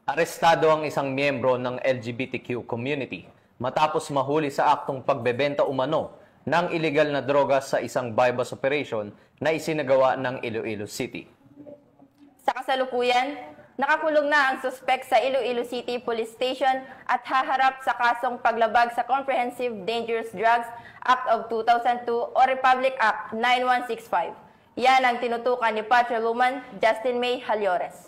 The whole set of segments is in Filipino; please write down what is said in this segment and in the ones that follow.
Arestado ang isang miyembro ng LGBTQ community matapos mahuli sa aktong pagbebenta umano ng iligal na droga sa isang bypass operation na isinagawa ng Iloilo City. Sa kasalukuyan, nakakulong na ang suspek sa Iloilo City Police Station at haharap sa kasong paglabag sa Comprehensive Dangerous Drugs Act of 2002 o Republic Act 9165. Yan ang tinutukan ni Patrolwoman Justin May Halyores.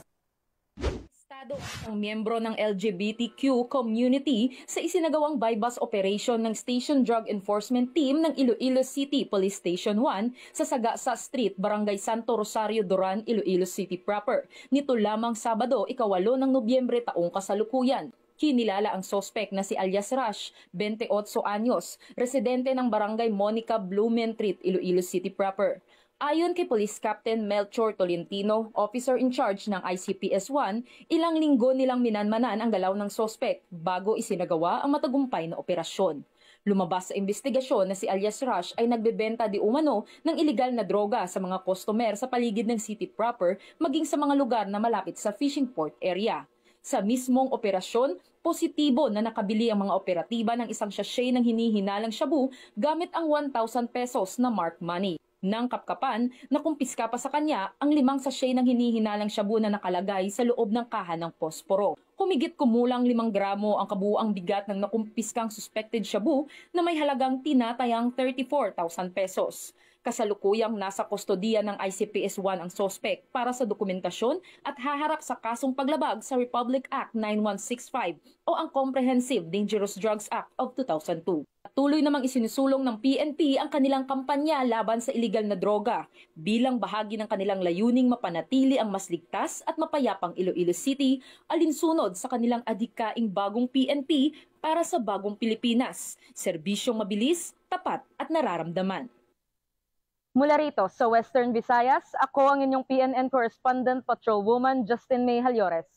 Ang miyembro ng LGBTQ community sa isinagawang bypass operation ng Station Drug Enforcement Team ng Iloilo City Police Station 1 sa Sagasa Street, Barangay Santo Rosario, Duran, Iloilo City proper. Nito lamang Sabado, 8 ng Nobyembre taong kasalukuyan. Kinilala ang sospek na si alias Rush, 28 anyos, residente ng Barangay Monica Blumentritt, Iloilo City proper. Ayon kay Police Captain Melchor Tolentino, officer in charge ng ICPS-1, ilang linggo nilang minanmanan ang galaw ng sospek bago isinagawa ang matagumpay na operasyon. Lumabas sa investigasyon na si alias Rush ay nagbebenta di umano ng iligal na droga sa mga customer sa paligid ng city proper maging sa mga lugar na malapit sa fishing port area. Sa mismong operasyon, positibo na nakabili ang mga operatiba ng isang sachet ng hinihinalang shabu gamit ang 1,000 pesos na marked money. Nang kapkapan, nakumpiska pa sa kanya ang 5 sachet ng hinihinalang shabu na nakalagay sa loob ng kaha ng posporo. Humigit kumulang 5 gramo ang kabuuang bigat ng nakumpiskang suspected shabu na may halagang tinatayang 34,000 pesos. Kasalukuyang nasa kustodiya ng ICPS-1 ang sospek para sa dokumentasyon at haharap sa kasong paglabag sa Republic Act 9165 o ang Comprehensive Dangerous Drugs Act of 2002. Tuloy namang isinusulong ng PNP ang kanilang kampanya laban sa iligal na droga bilang bahagi ng kanilang layuning mapanatili ang mas ligtas at mapayapang Iloilo City alinsunod sa kanilang adhikaing bagong PNP para sa bagong Pilipinas, serbisyong mabilis, tapat at nararamdaman. Mula rito sa Western Visayas, ako ang inyong PNN correspondent Patrolwoman Justin May Halyores,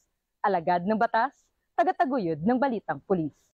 alagad ng batas, tagataguyod ng balitang pulis.